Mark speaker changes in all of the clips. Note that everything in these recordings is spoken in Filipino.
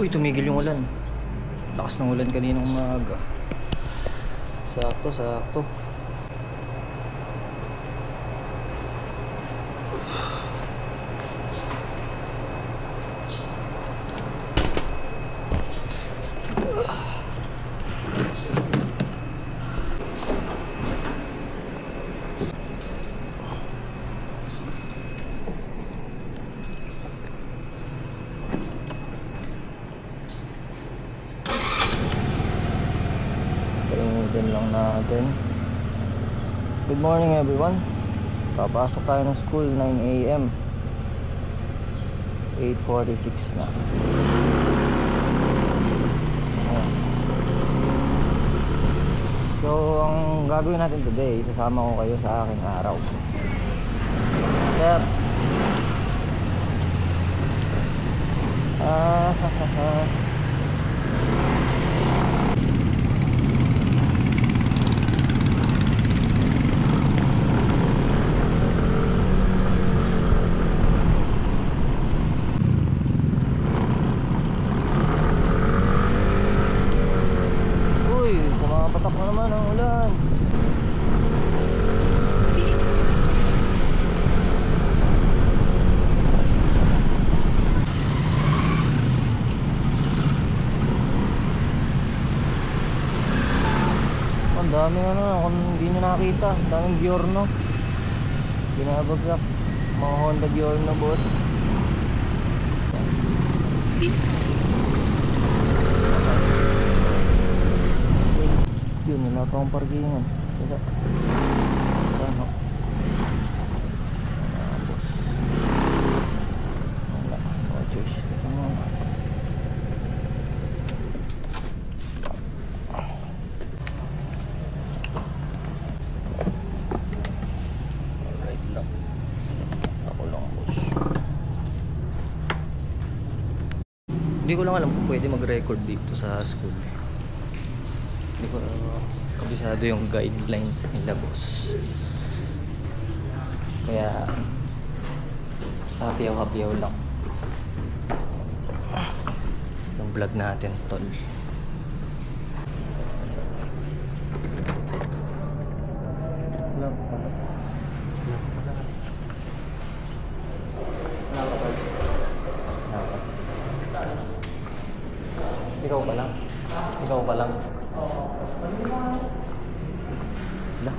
Speaker 1: Uy, tumigil yung ulan. Lakas ng ulan kaninang umaga. Sakto, sakto. Din lang natin. Good morning everyone. Papasok tayo ng school 9 AM. 8:46 na. Ayan. So ang gagawin natin today, sasama ko kayo sa aking araw. Sir, patak na naman ang ulan. Ang daming kung hindi nyo nakita, ang daming Giorno. Binabagsak mga Honda Giorno, boss. Yun, wala pa akong parkingan. Kaya ano? Boss. Wala. Oh, choice. Ito mo. Alright lang. Ako lang, boss. Hindi ko lang alam kung pwede mag-record dito sa school. Hindi ko kabisado yung guidelines nila, boss. Kaya hapiyaw-hapiyaw lang yung vlog natin, tol. Ikaw pa lang? Ikaw pa lang? Lah.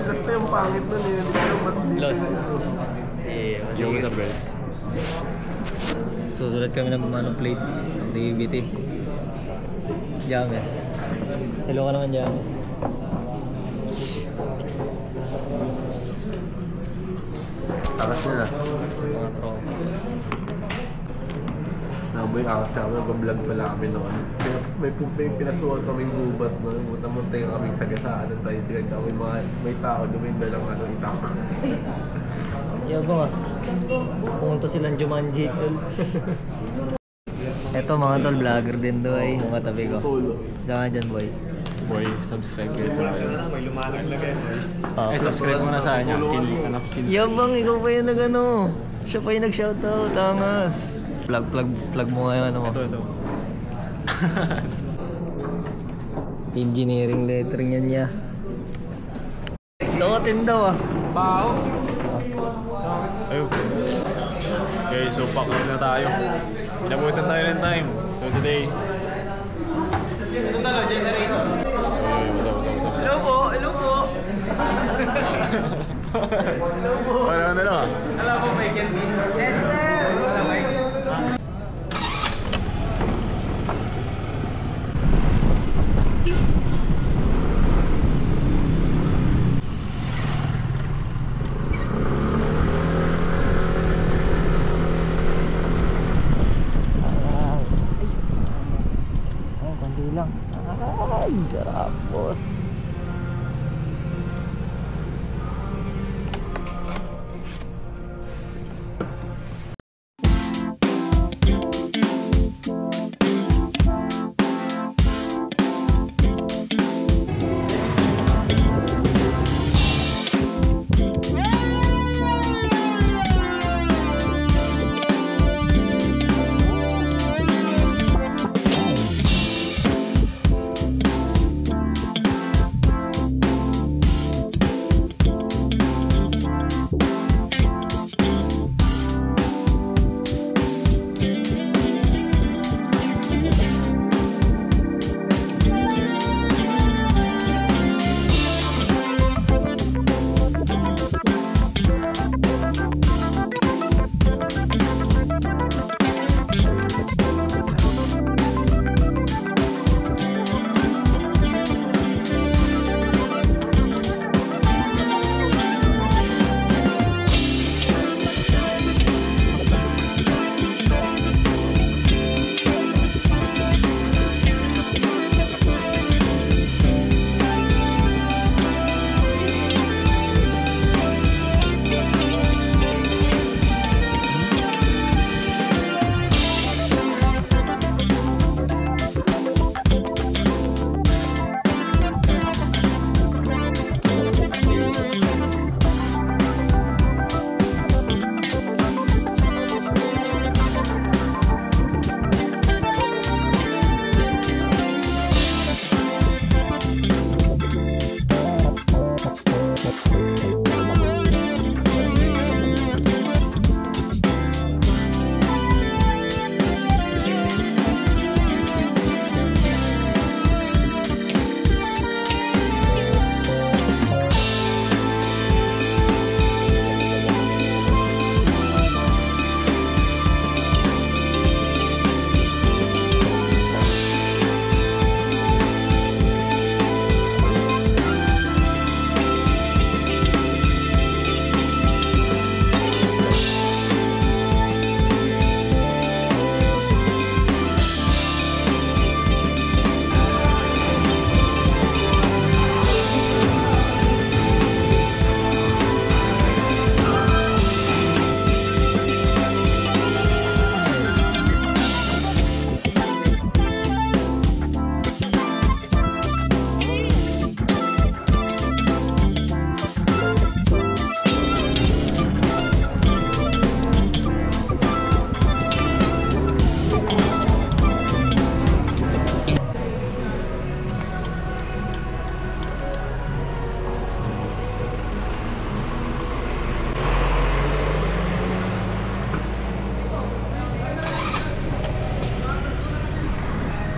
Speaker 2: Last yung pangit nun eh.
Speaker 1: Lost.
Speaker 2: Yung sa press.
Speaker 1: Susulat kami ng manong plate ng DBT. James. Hello ka naman, James.
Speaker 2: Takas nila.
Speaker 1: Mga tropa, boss.
Speaker 2: Naboy ako siya, mag-vlog pala kami noon. May pinasuhan kaming gubat noon. Buta-muntay kaming sagasaan ng tricycle. Tsaka may tao, duminda lang itak.
Speaker 1: Yago nga. Pumunta silang Jumanji, tol. Eto mga tol, vlogger din to ay mga tabi ko. Saan ka dyan, boy?
Speaker 2: Boy, subscribe kayo sa akin. May lumalang lagay.
Speaker 1: Subscribe
Speaker 2: mo na sa kanya.
Speaker 1: Yabang, ikaw pa yung nag-ano. Siya pa yung nag-shoutout. Angas. Plug mo nga yung ano mo.
Speaker 2: Ito.
Speaker 1: Engineering lettering yan niya. Suotin daw ah.
Speaker 2: Bao. Ayun. Okay, so pack up na tayo. Pinabutan tayo ng time. So today. Ito talo, generator. Hello po, hello po. Hello po. Ano lang ah? Hello po, may candy. Yes, sir.
Speaker 1: Lang. Ay, sarap, boss.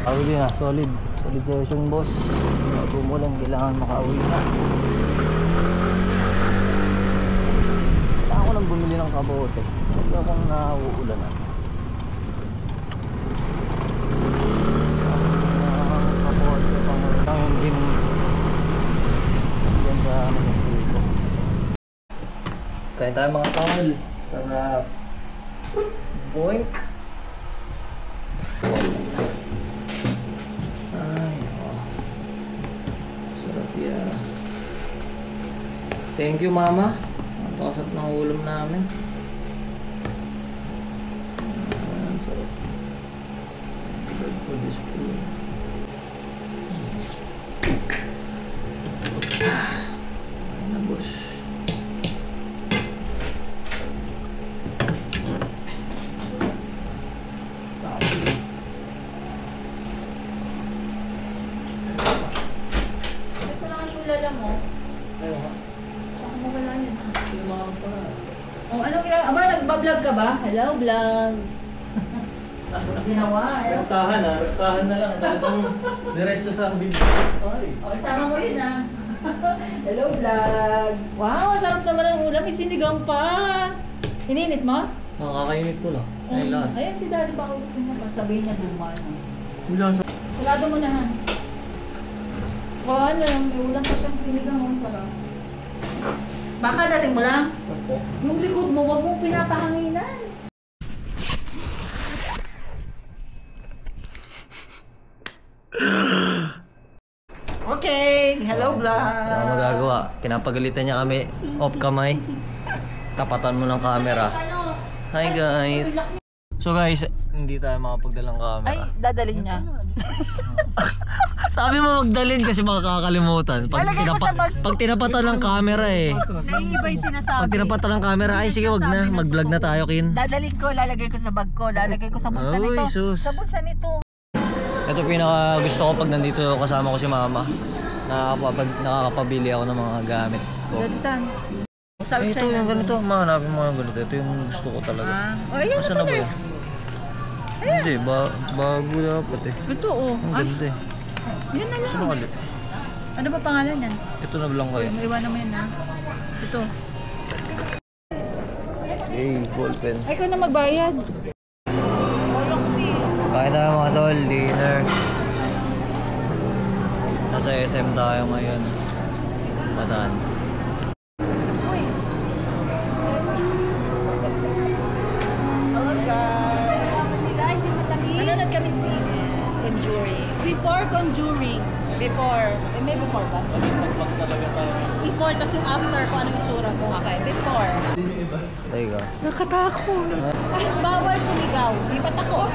Speaker 1: Pauwi din na, solid session boss. Bago mo lang, kailangan makauwi na. Saan ako lang bumili ng kabote? Hindi akong nauulan na. Kabote, pang yung gym. Diyan sa dito. Kain tayo mga tol. Sarap. Boink. Thank you mama. Napakasarap ng ulam namin. Sarap. Good for this food. Ayan na boss.
Speaker 3: Ito na ang sulala mo.
Speaker 1: Ayaw ka.
Speaker 3: Wala yan.
Speaker 1: Tumahan pa na.
Speaker 3: Oh, anong ginagawa? Aba, nagbablog ka ba? Hello, vlog. Ginawa, eh.
Speaker 1: Rektahan na lang. Talagang diretso sa video. Ay.
Speaker 3: Oh, sama mo yun, ah. Hello, vlog. Wow, masarap naman ang ulam. May sinigang pa. Ininit mo?
Speaker 1: Nakakainit ko lang. Ayun lahat.
Speaker 3: Ayan si daddy, baka gusto niya pa. Sabihin niya duman.
Speaker 1: Wala sa...
Speaker 3: Salado mo na, han. Oh, ano lang, may ulam pa siyang sinigang. Oh, sarap. Baka dating mo lang?
Speaker 1: Opo.
Speaker 3: Yung likod mo, wag mong pinapahanginan. Okay, hello vlog.
Speaker 1: Wala akong magagawa. Pinapagalitan niya kami off kamay. Tapatan mo ng camera. Hi guys. So guys, hindi tayo makapagdalang camera.
Speaker 3: Ay, dadalhin niya.
Speaker 1: Sabi mo magdalhin kasi makakalimutan. Pag tinapatan ng camera eh.
Speaker 3: Naiiba yung sinasabi.
Speaker 1: Pag tinapatan ng camera, ay sige wag na. Mag-vlog na tayo, Kin.
Speaker 4: Dadalhin ko, lalagay ko sa bag ko, lalagay ko sa bulsa
Speaker 1: Uy,
Speaker 4: nito.
Speaker 1: sus.
Speaker 4: Sa bulsa nito.
Speaker 1: Ito pinaka gusto ko pag nandito kasama ko si mama. Nakakapabili ako ng mga gamit ko.
Speaker 4: Dito saan? Sabi
Speaker 1: Ito yung ganito, mahanapin mo yung ganito. Ito yung gusto ko talaga.
Speaker 4: Oh, ayan
Speaker 1: Masa na ba yan? Hindi, bago dapat eh.
Speaker 4: Ito, oh.
Speaker 1: Ang ganda eh.
Speaker 4: Yan na lang.
Speaker 1: Sino kalit?
Speaker 4: Ano ba pangalan yan?
Speaker 1: Ito na lang kayo.
Speaker 4: Maiwanan mo yan, ha? Ito.
Speaker 1: Hey, ballpen.
Speaker 4: Ay, ikaw na magbayad.
Speaker 1: Kain tayo mga tol, dinner. Nasa SM tayo ngayon. Bataan.
Speaker 4: Uy. Hello, guys. Manonood kami sine. Conjuring. Before Conjuring. Before. Eh, may before ba? Before, tapos yung after ko anong itsura mo. Okay, before.
Speaker 1: Teka.
Speaker 4: Nakatakot. Mas bawal sumigaw. Di ba takot?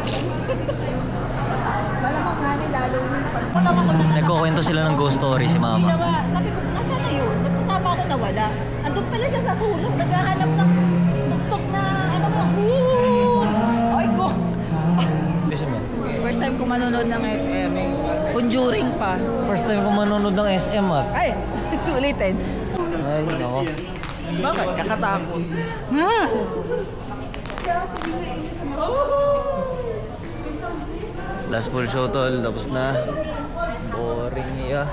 Speaker 4: Malamang nga ni lalo yun. Wala ako na.
Speaker 1: Nagkukwento sila ng ghost story si mama.
Speaker 4: Ginawa. Sabi ko, nasa na yun? Nagpasama ako nawala. Andun pala siya sa sulok. Naghahanap ng tugtog na ano mo. Ay ko. First time ko manonood ng SM. Conjuring pa.
Speaker 1: First time ko manonood ng SM ah.
Speaker 4: Ay, ulitin.
Speaker 1: Ay, nako.
Speaker 4: Bakit? Kakatakot. Nga.
Speaker 1: Last full show tol, tapos na. Boring niya.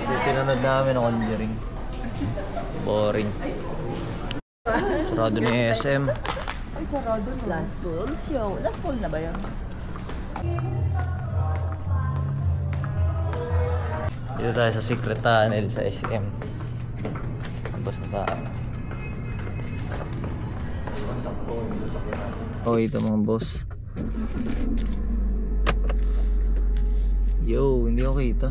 Speaker 1: Hindi pinanood namin ang Conjuring. Boring. Sarado ni SM.
Speaker 4: Ay, sarado na. Last full show. Last full na ba yun?
Speaker 1: Dito tayo sa Secret Tunnel sa SM. Tapos na tayo. Oh, ito mga boss. Yo, hindi ako kita.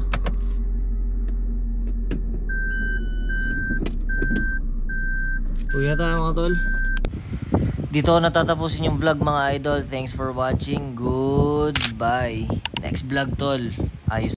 Speaker 1: Uwi na tayo mga tol. Dito ako natatapusin yung vlog mga idol. Thanks for watching. Goodbye. Next vlog tol. Ayos.